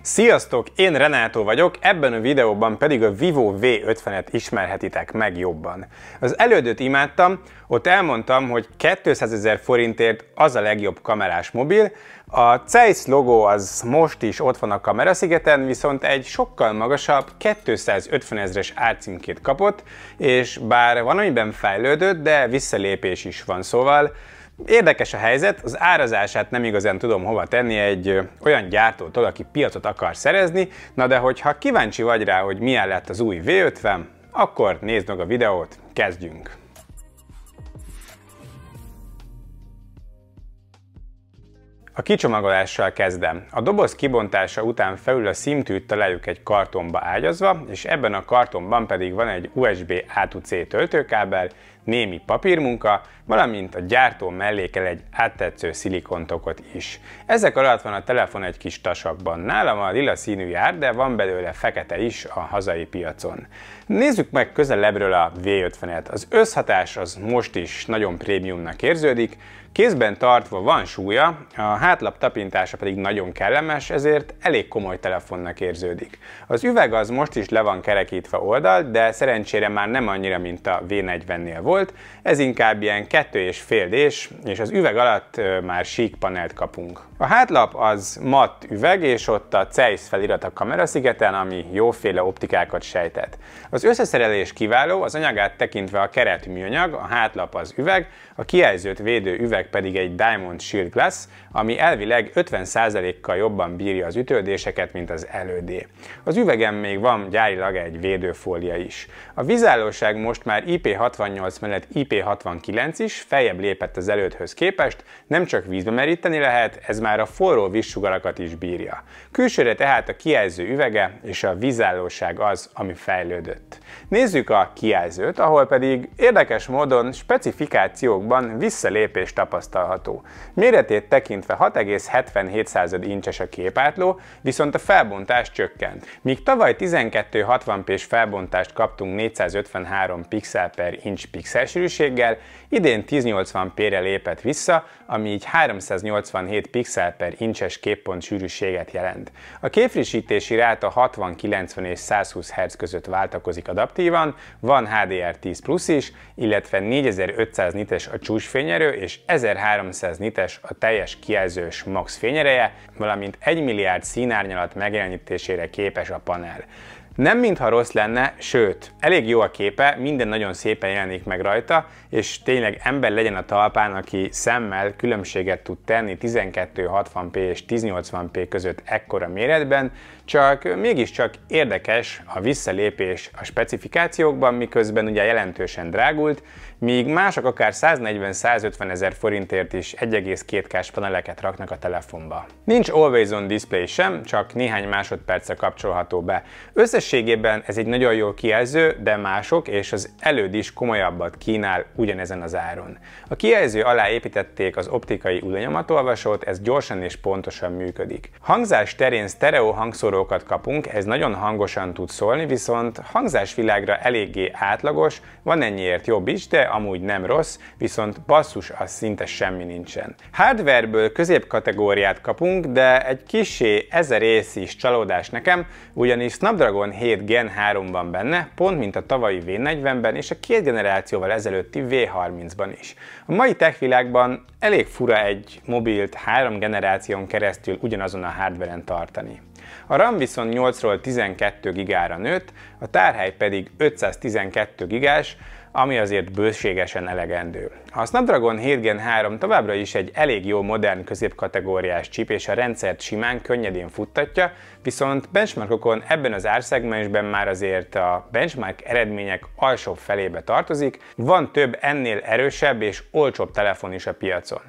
Sziasztok! Én Renátó vagyok, ebben a videóban pedig a Vivo V50-et ismerhetitek meg jobban. Az elődöt imádtam, ott elmondtam, hogy 200 000 forintért az a legjobb kamerás mobil. A Zeiss logó az most is ott van a kameraszigeten, viszont egy sokkal magasabb 250 000-es árcímkét kapott, és bár van amiben fejlődött, de visszalépés is van, szóval érdekes a helyzet, az árazását nem igazán tudom hova tenni egy olyan gyártótól, aki piacot akar szerezni, na de hogyha kíváncsi vagy rá, hogy milyen lett az új V50, akkor nézd meg a videót, kezdjünk! A kicsomagolással kezdem. A doboz kibontása után felül a SIM-tűt találjuk egy kartonba ágyazva, és ebben a kartonban pedig van egy USB A-C töltőkábel, némi papírmunka, valamint a gyártó mellékel egy áttetsző szilikontokot is. Ezek alatt van a telefon egy kis tasakban. Nálam a lila színű jár, de van belőle fekete is a hazai piacon. Nézzük meg közelebbről a V50-et. Az összhatás az most is nagyon prémiumnak érződik, kézben tartva van súlya, a hátlap tapintása pedig nagyon kellemes, ezért elég komoly telefonnak érződik. Az üveg az most is le van kerekítve oldalt, de szerencsére már nem annyira, mint a V40-nél volt, ez inkább ilyen 2,5D-s, és az üveg alatt már sík panelt kapunk. A hátlap az matt üveg, és ott a Zeiss felirat a kameraszigeten, ami jóféle optikákat sejtett. Az összeszerelés kiváló, az anyagát tekintve a keret műanyag, a hátlap az üveg, a kijelzőt védő üveg pedig egy Diamond Shield Glass, ami elvileg 50%-kal jobban bírja az ütődéseket, mint az elődé. Az üvegen még van gyárilag egy védőfólia is. A vízállóság most már IP68 mellett IP69 is, feljebb lépett az elődhöz képest, nem csak vízbe meríteni lehet, ez már a forró vízsugarakat is bírja. Külsőre tehát a kijelző üvege és a vízállóság az, ami fejlődött. Nézzük a kijelzőt, ahol pedig érdekes módon specifikációkban visszalépés tapasztalható. Méretét tekintve 6,77 incses a képátló, viszont a felbontás csökkent. Míg tavaly 1260p-s felbontást kaptunk 453 pixel per inch pixelsűrűséggel, idén 1080p-re lépett vissza, ami így 387 pixel per incses képpont sűrűséget jelent. A képfrissítési ráta 60, 90 és 120 Hz között váltakozik adaptívan, van HDR10 Plus is, illetve 4500 nites a csúcsfényerő és 1300 nites a teljes kijelzős max fényereje, valamint 1 milliárd színárnyalat megjelenítésére képes a panel. Nem mintha rossz lenne, sőt, elég jó a képe, minden nagyon szépen jelenik meg rajta, és tényleg ember legyen a talpán, aki szemmel különbséget tud tenni 1260p és 1080p között ekkora méretben, csak mégiscsak érdekes a visszalépés a specifikációkban, miközben ugye jelentősen drágult, míg mások akár 140-150 000 forintért is 1,2K-s paneleket raknak a telefonba. Nincs Always On Display sem, csak néhány másodperccel kapcsolható be. Összességében ez egy nagyon jó kijelző, de mások és az előd is komolyabbat kínál ugyanezen az áron. A kijelző alá építették az optikai UV-nyomatolvasót, ez gyorsan és pontosan működik. Hangzás terén sztereó hangszórókat kapunk, ez nagyon hangosan tud szólni, viszont hangzásvilágra eléggé átlagos, van ennyiért jobb is, de amúgy nem rossz, viszont basszus az szinte semmi nincsen. Hardwareből középkategóriát kapunk, de egy kissé ezer ész is csalódás nekem, ugyanis Snapdragon 7 Gen 3 van benne, pont mint a tavalyi V40-ben és a két generációval ezelőtti V30-ban is. A mai tech világban elég fura egy mobilt 3 generáción keresztül ugyanazon a hardwaren tartani. A RAM viszont 8-ról 12 gigára nőtt, a tárhely pedig 512 gigás, ami azért bőségesen elegendő. A Snapdragon 7 Gen 3 továbbra is egy elég jó modern középkategóriás chip, és a rendszert simán, könnyedén futtatja, viszont benchmarkokon ebben az árszegmensben már azért a benchmark eredmények alsóbb felébe tartozik, van több ennél erősebb és olcsóbb telefon is a piacon.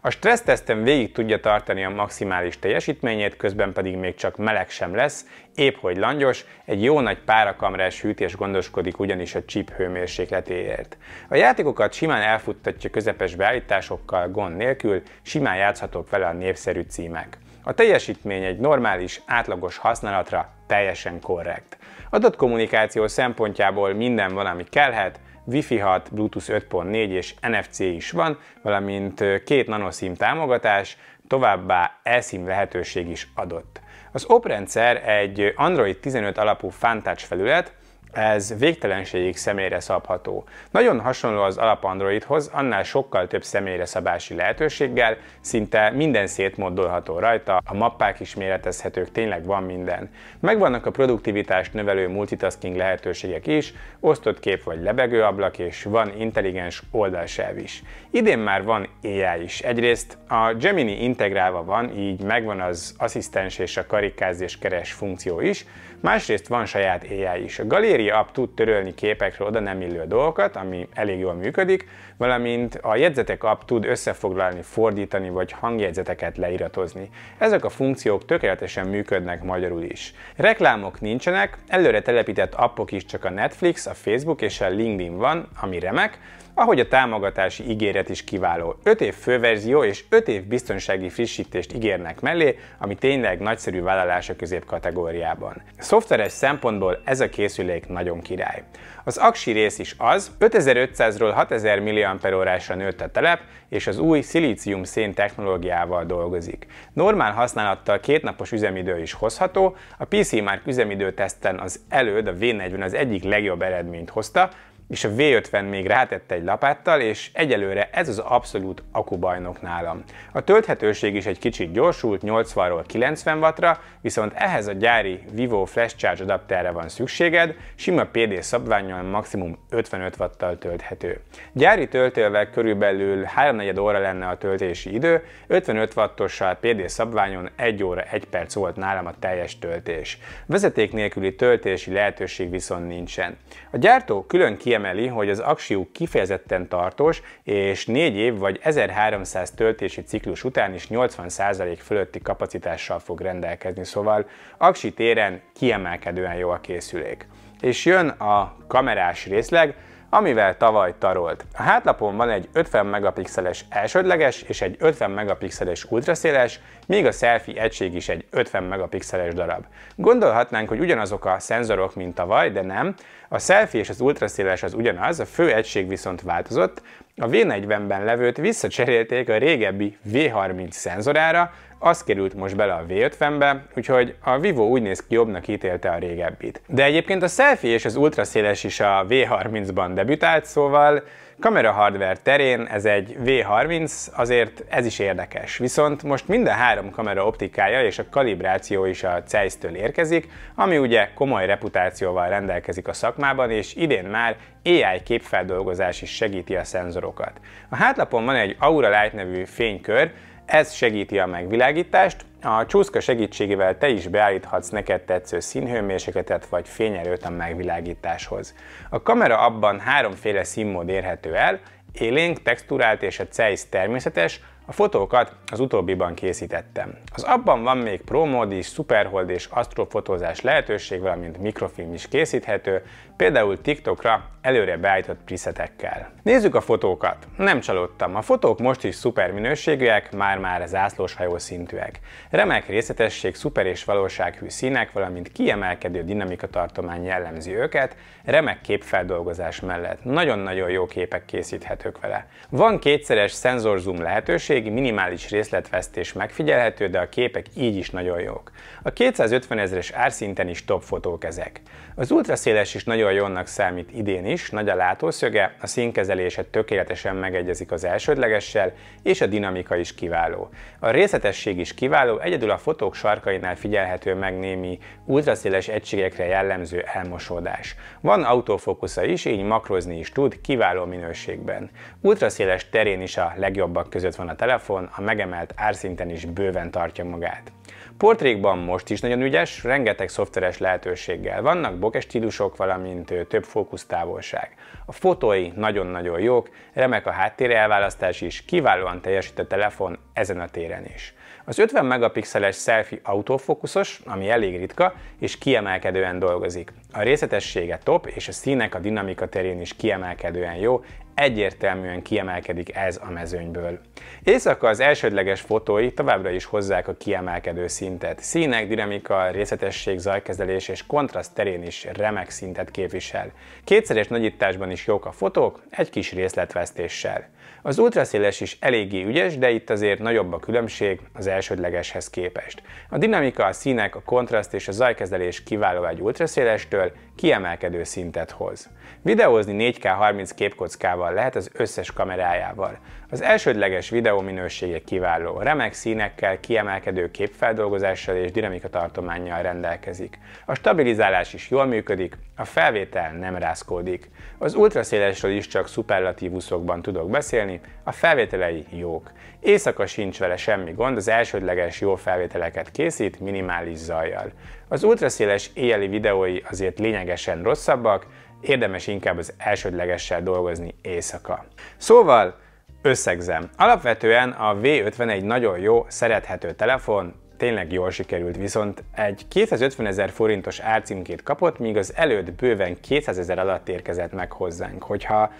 A stresszteszten végig tudja tartani a maximális teljesítményét, közben pedig még csak meleg sem lesz, épp hogy langyos, egy jó nagy párakamrás hűtés gondoskodik ugyanis a chip hőmérsékletéért. A játékokat simán elfuttatja közepes beállításokkal gond nélkül, simán játszhatók vele a népszerű címek. A teljesítmény egy normális, átlagos használatra teljesen korrekt. Adatkommunikáció szempontjából minden van, ami kellhet, Wi-Fi 6, Bluetooth 5.4 és NFC is van, valamint 2 nanoSIM támogatás, továbbá eSIM lehetőség is adott. Az oprendszer egy Android 15 alapú FunTouch felület, ez végtelenségig személyre szabható. Nagyon hasonló az alap Androidhoz, annál sokkal több személyre szabási lehetőséggel, szinte minden szétmoddolható rajta, a mappák is méretezhetők, tényleg van minden. Megvannak a produktivitást növelő multitasking lehetőségek is, osztott kép vagy lebegő ablak, és van intelligens oldalsáv is. Idén már van AI is. Egyrészt a Gemini integrálva van, így megvan az asszisztens és a karikázz és keres funkció is, másrészt van saját AI is. A Galéria app tud törölni képekről oda nem illő dolgokat, ami elég jól működik, valamint a jegyzetek app tud összefoglalni, fordítani vagy hangjegyzeteket leiratozni. Ezek a funkciók tökéletesen működnek magyarul is. Reklámok nincsenek, előre telepített appok is csak a Netflix, a Facebook és a LinkedIn van, ami remek, ahogy a támogatási ígéret is kiváló. 5 év főverzió és 5 év biztonsági frissítést ígérnek mellé, ami tényleg nagyszerű vállalás a középkategóriában. Szoftveres szempontból ez a készülék nagyon király. Az aksi rész is az, 5500-ról 6000 mAh-ra nőtt a telep, és az új szilícium-szén technológiával dolgozik. Normál használattal 2 napos üzemidő is hozható, a PC Mark üzemidőteszten az előd, a V40 az egyik legjobb eredményt hozta, és a V50 még rátette egy lapáttal, és egyelőre ez az abszolút akubajnok nálam. A tölthetőség is egy kicsit gyorsult, 80-ról 90 wattra, viszont ehhez a gyári Vivo Flash Charge adapterre van szükséged, sima PD szabvánnyal maximum 55 wattal tölthető. Gyári töltővel körülbelül 3-4 óra lenne a töltési idő, 55 wattossal PD szabványon 1 óra 1 perc volt nálam a teljes töltés. Vezeték nélküli töltési lehetőség viszont nincsen. A gyártó külön kiemeli, hogy az aksiuk kifejezetten tartós, és 4 év vagy 1300 töltési ciklus után is 80% fölötti kapacitással fog rendelkezni, szóval aksi téren kiemelkedően jó a készülék. És jön a kamerás részleg, amivel tavaly tarolt. A hátlapon van egy 50 megapixeles elsődleges és egy 50 megapixeles ultraszéles, míg a selfie egység is egy 50 megapixeles darab. Gondolhatnánk, hogy ugyanazok a szenzorok, mint tavaly, de nem. A selfie és az ultraszéles az ugyanaz, a fő egység viszont változott. A V40-ben levőt visszacserélték a régebbi V30 szenzorára, az került most bele a V50-be, úgyhogy a Vivo úgy néz ki, jobbnak ítélte a régebbit. De egyébként a selfie és az ultraszéles is a V30-ban debütált, szóval kamera hardware terén ez egy V30, azért ez is érdekes. Viszont most minden 3 kamera optikája és a kalibráció is a Zeiss-től érkezik, ami ugye komoly reputációval rendelkezik a szakmában, és idén már AI képfeldolgozás is segíti a szenzorokat. A hátlapon van egy Aura Light nevű fénykör, ez segíti a megvilágítást, a csúszka segítségével te is beállíthatsz neked tetsző színhőmérsékletet vagy fényerőt a megvilágításhoz. A kamera appban 3 féle színmód érhető el, élénk, texturált és a Zeiss természetes, a fotókat az utóbbiban készítettem. Az appban van még Pro mód is, Superhold és astrofotózás lehetőség, valamint mikrofilm is készíthető, például TikTokra előre beállított presetekkel. Nézzük a fotókat. Nem csalódtam, a fotók most is szuper minőségűek, már-már zászlóshajó szintűek. Remek részletesség, szuper és valósághű színek, valamint kiemelkedő dinamikatartomány jellemzi őket, remek képfeldolgozás mellett nagyon-nagyon jó képek készíthetők vele. Van 2-szeres szenzorzoom lehetőség, minimális részletvesztés megfigyelhető, de a képek így is nagyon jók. A 250 000-es árszinten is top fotók ezek. Az ultraszéles is nagyon jónak számít idén is, nagy a látószöge, a színkezelése tökéletesen megegyezik az elsődlegessel, és a dinamika is kiváló. A részletesség is kiváló, egyedül a fotók sarkainál figyelhető meg némi ultraszéles egységekre jellemző elmosódás. Van autofókusza is, így makrozni is tud, kiváló minőségben. Ultraszéles terén is a legjobbak között van a telefon, a megemelt árszinten is bőven tartja magát. Portrékban most is nagyon ügyes, rengeteg szoftveres lehetőséggel vannak, bokeh stílusok, valamint több fókusztávolság. A fotói nagyon-nagyon jók, remek a háttér elválasztás is, kiválóan teljesít a telefon ezen a téren is. Az 50 megapixeles selfie autofókuszos, ami elég ritka, és kiemelkedően dolgozik. A részletessége top, és a színek a dinamika terén is kiemelkedően jó, egyértelműen kiemelkedik ez a mezőnyből. Éjszaka az elsődleges fotói továbbra is hozzák a kiemelkedő szintet. Színek, dinamika, részletesség, zajkezelés és kontraszt terén is remek szintet képvisel. Kétszeres nagyításban is jók a fotók, egy kis részletvesztéssel. Az ultraszéles is eléggé ügyes, de itt azért nagyobb a különbség az elsődlegeshez képest. A dinamika, a színek, a kontraszt és a zajkezelés kiváló egy ultraszélestől, kiemelkedő szintet hoz. Videózni 4K 30 képkockával lehet az összes kamerájával. Az elsődleges videó minősége kiváló, remek színekkel, kiemelkedő képfeldolgozással és dinamikatartománnyal rendelkezik. A stabilizálás is jól működik, a felvétel nem rázkódik. Az ultraszélesről is csak szuperlatívuszokban tudok beszélni, a felvételei jók. Éjszaka sincs vele semmi gond, az elsődleges jó felvételeket készít minimális zajjal. Az ultraszéles éjjeli videói azért lényegesen rosszabbak, érdemes inkább az elsődlegessel dolgozni éjszaka. Szóval összegzem. Alapvetően a V50 egy nagyon jó, szerethető telefon, tényleg jól sikerült, viszont egy 250 000 forintos árcímkét kapott, míg az előtt bőven 200 000 alatt érkezett meg hozzánk. Hogyha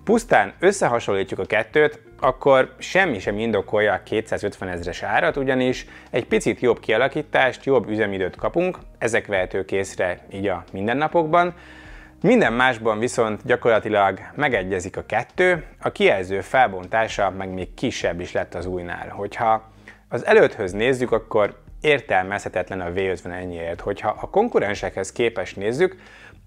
pusztán összehasonlítjuk a kettőt, akkor semmi sem indokolja a 250 000-es árat, ugyanis egy picit jobb kialakítást, jobb üzemidőt kapunk, ezek vehetők észre így a mindennapokban. Minden másban viszont gyakorlatilag megegyezik a kettő, a kijelző felbontása meg még kisebb is lett az újnál. Hogyha az előtthöz nézzük, akkor értelmezhetetlen a V50 ennyiért. Hogyha a konkurensekhez képest nézzük,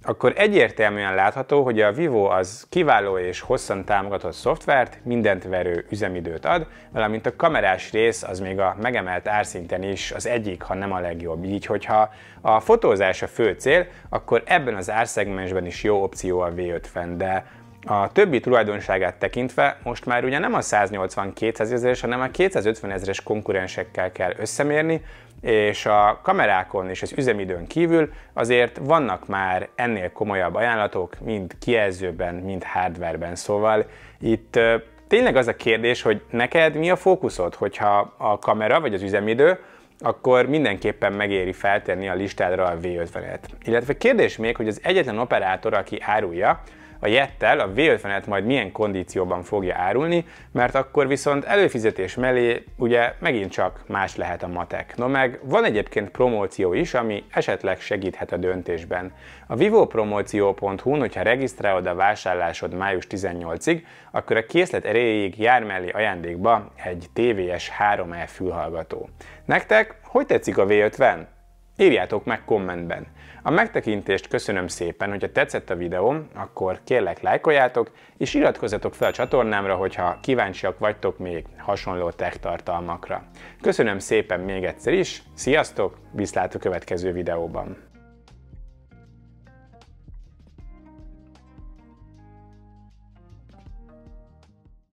akkor egyértelműen látható, hogy a Vivo az kiváló és hosszan támogatott szoftvert, mindent verő üzemidőt ad, valamint a kamerás rész az még a megemelt árszinten is az egyik, ha nem a legjobb. Így, hogyha a fotózás a fő cél, akkor ebben az árszegmensben is jó opció a V50, de a többi tulajdonságát tekintve most már ugye nem a 180-200 000-es, hanem a 250 000-es konkurensekkel kell összemérni, és a kamerákon és az üzemidőn kívül azért vannak már ennél komolyabb ajánlatok, mind kijelzőben, mind hardwareben. Szóval itt tényleg az a kérdés, hogy neked mi a fókuszod, hogyha a kamera vagy az üzemidő, akkor mindenképpen megéri feltenni a listádra a V50-et. Illetve kérdés még, hogy az egyetlen operátor, aki árulja, a Jettel a V50-et majd milyen kondícióban fogja árulni, mert akkor viszont előfizetés mellé ugye megint csak más lehet a matek. No meg van egyébként promóció is, ami esetleg segíthet a döntésben. A vivopromóció.hu-n, hogyha regisztrálod a vásárlásod május 18-ig, akkor a készlet erejéig jár mellé ajándékba egy TVS 3E fülhallgató. Nektek hogy tetszik a V50? Írjátok meg kommentben. A megtekintést köszönöm szépen, hogyha tetszett a videóm, akkor kérlek lájkoljátok, és iratkozzatok fel a csatornámra, hogyha kíváncsiak vagytok még hasonló tech tartalmakra. Köszönöm szépen még egyszer is, sziasztok, viszlát a következő videóban!